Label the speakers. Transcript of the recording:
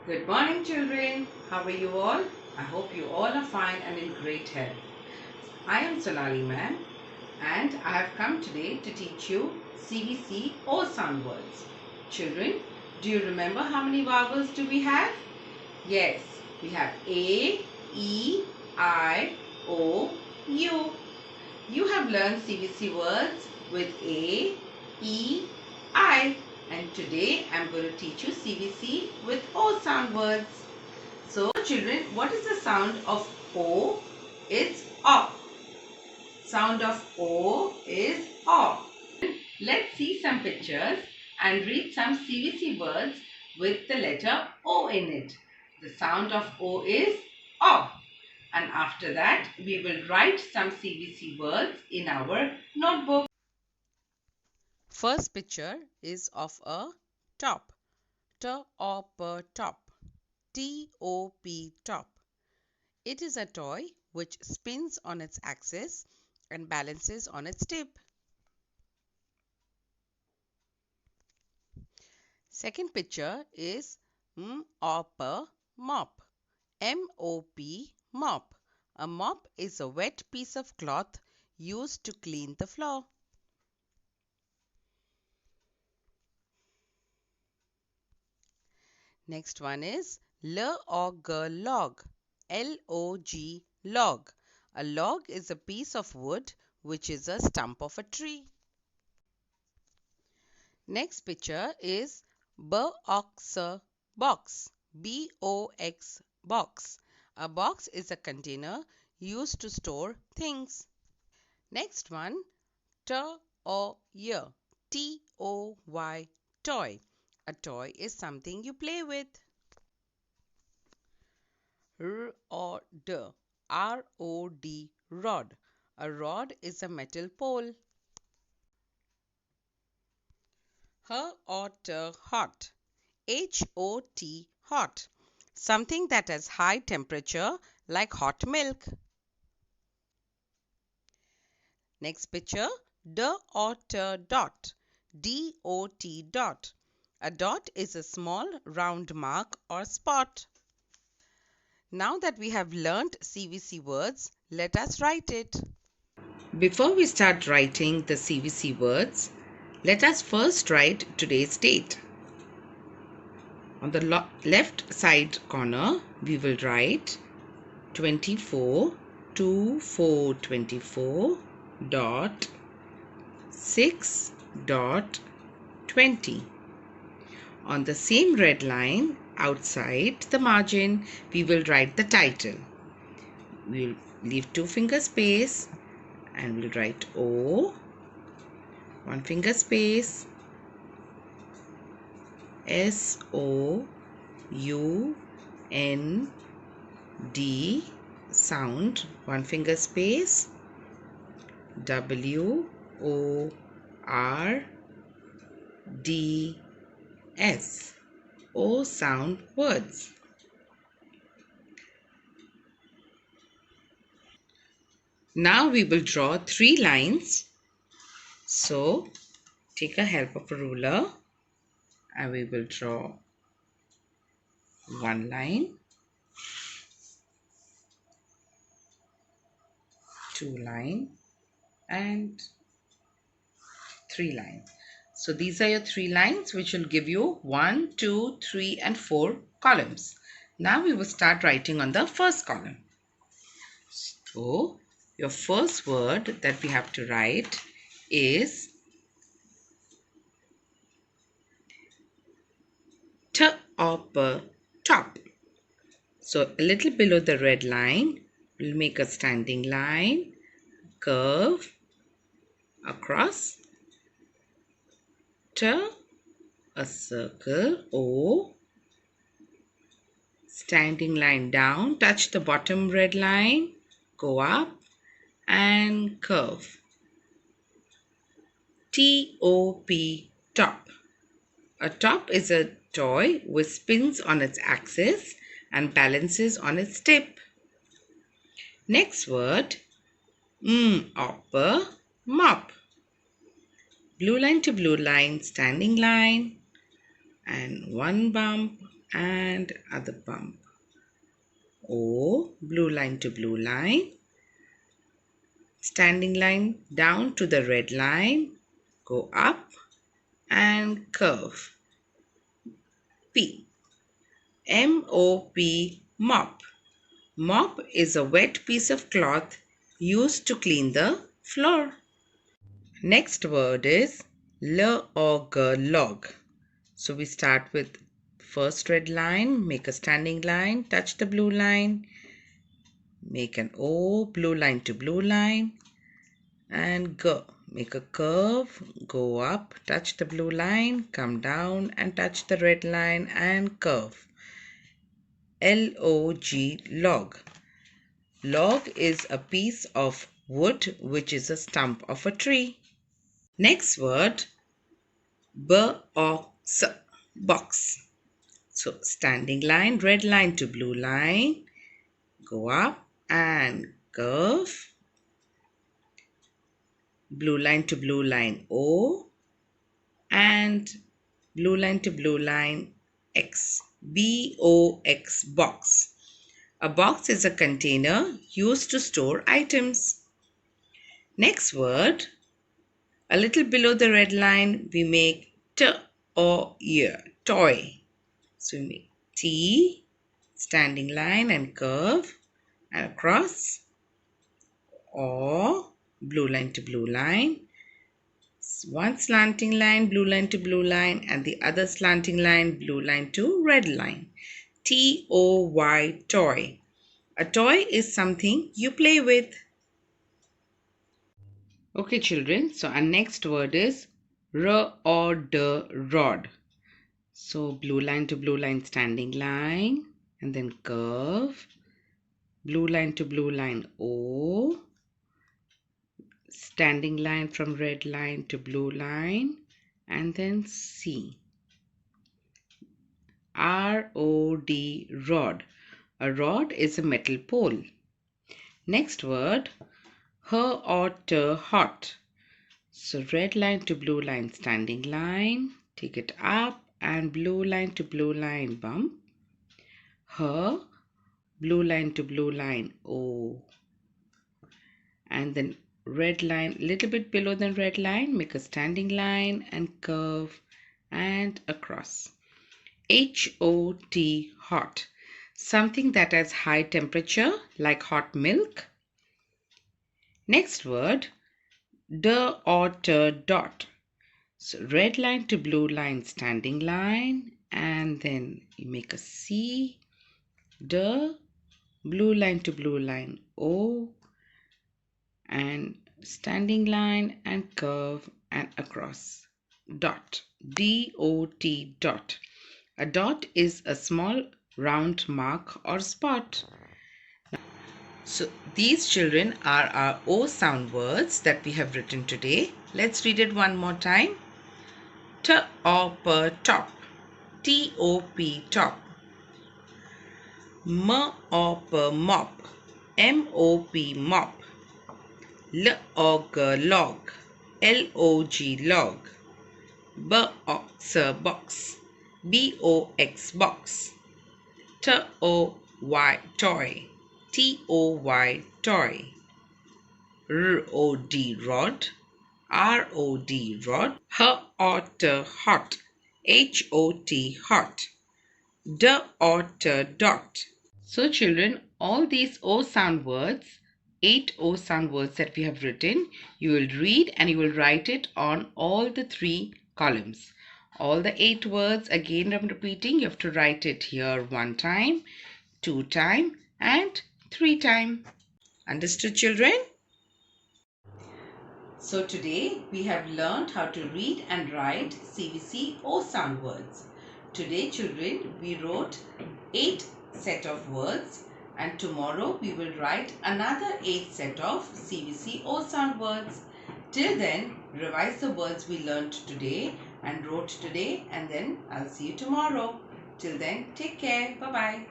Speaker 1: Good morning, children. How are you all? I hope you all are fine and in great health. I am Sonali ma'am and I have come today to teach you CVC or sound words. Children, do you remember how many vowels do we have? Yes, we have A, E, I, O, U. You have learned CVC words with A, E, I, and today I am going to teach you CVC with O sound words. So children, what is the sound of O? It's O. Sound of O is O. Let's see some pictures and read some CVC words with the letter O in it. The sound of O is O. And after that, we will write some CVC words in our notebook.
Speaker 2: First picture is of a top. T-O-P top. T-O-P top. It is a toy which spins on its axis and balances on its tip. Second picture is M-O-P mop. M-O-P mop. A mop is a wet piece of cloth used to clean the floor. Next one is L-O-G log. L-O-G log. A log is a piece of wood which is a stump of a tree. Next picture is box box. B-O-X box. A box is a container used to store things. Next one, toy. T-O-Y toy. A toy is something you play with. R-O-D. R-O-D rod. A rod is a metal pole. Hot. Hot. H-O-T hot. Something that has high temperature like hot milk. Next picture, dot. D-O-T dot. A dot is a small round mark or spot. Now that we have learnt CVC words, let us write it.
Speaker 1: Before we start writing the CVC words, let us first write today's date. On the left side corner, we will write 24/24/24 dot 6 dot 20. On the same red line outside the margin, we will write the title. We'll leave 2 finger space and we'll write O, 1 finger space, SOUND, sound, 1 finger space, WORDS, O sound words. Now we will draw 3 lines. So take a help of a ruler and we will draw 1 line, 2 line and 3 lines. So these are your 3 lines which will give you 1, 2, 3 and 4 columns. Now we will start writing on the first column. So your first word that we have to write is top. So a little below the red line, we'll make a standing line, curve across, a circle, O, standing line down, touch the bottom red line, go up and curve. T-O-P, top. A top is a toy which spins on its axis and balances on its tip. Next word, mop. Blue line to blue line, standing line and 1 bump, and other bump. O, blue line to blue line. Standing line down to the red line. Go up and curve. P. M-O-P, mop. Mop is a wet piece of cloth used to clean the floor. Next word is L or G, log. So we start with first red line, make a standing line, touch the blue line, make an O, blue line to blue line, and G. Make a curve, go up, touch the blue line, come down and touch the red line and curve. L-O-G, log. Log is a piece of wood which is a stump of a tree. Next word, box, box. So standing line, red line to blue line, go up and curve. Blue line to blue line O and blue line to blue line X. B-O-X, box. A box is a container used to store items. Next word, a little below the red line, we make T or ear, toy. So we make T, standing line and curve and across, or blue line to blue line. One slanting line, blue line to blue line, and the other slanting line, blue line to red line. T-O-Y, toy. A toy is something you play with. Okay, children, so our next word is R or D, rod. So blue line to blue line, standing line, and then curve. Blue line to blue line O. Standing line from red line to blue line, and then C. R-O-D, rod. A rod is a metal pole. Next word, H or T, hot. So red line to blue line, standing line, take it up and blue line to blue line, bump. H, blue line to blue line O. And then red line, little bit below the red line, make a standing line and curve and across. H-O-T, hot. Something that has high temperature like hot milk. Next word, D or T, dot. So red line to blue line, standing line, and then you make a C, D, blue line to blue line O, and standing line and curve and across. Dot, D-O-T, dot. A dot is a small round mark or spot. So these children are our O sound words that we have written today. Let's read it one more time. T or P, top. T-O-P, top. M or P, mop. M-O-P, mop. L or G, log. L-O-G, log. B-O-X, box. B-O-X, box. T-O-Y, toy. T-O-Y, toy. R-O-D, rod. R-O-D, rod. H or T, hot. H-O-T, hot. D or T, dot. So children, all these O sound words, 8 O sound words that we have written, you will read and you will write it on all the 3 columns. All the 8 words, again I'm repeating, you have to write it here 1 time, 2 time and 3 time. Understood, children? So today we have learned how to read and write CVC O sound words. Today children, we wrote 8 set of words and tomorrow we will write another 8 set of CVC O sound words. Till then, revise the words we learned today and wrote today, and then I'll see you tomorrow. Till then, take care. Bye-bye.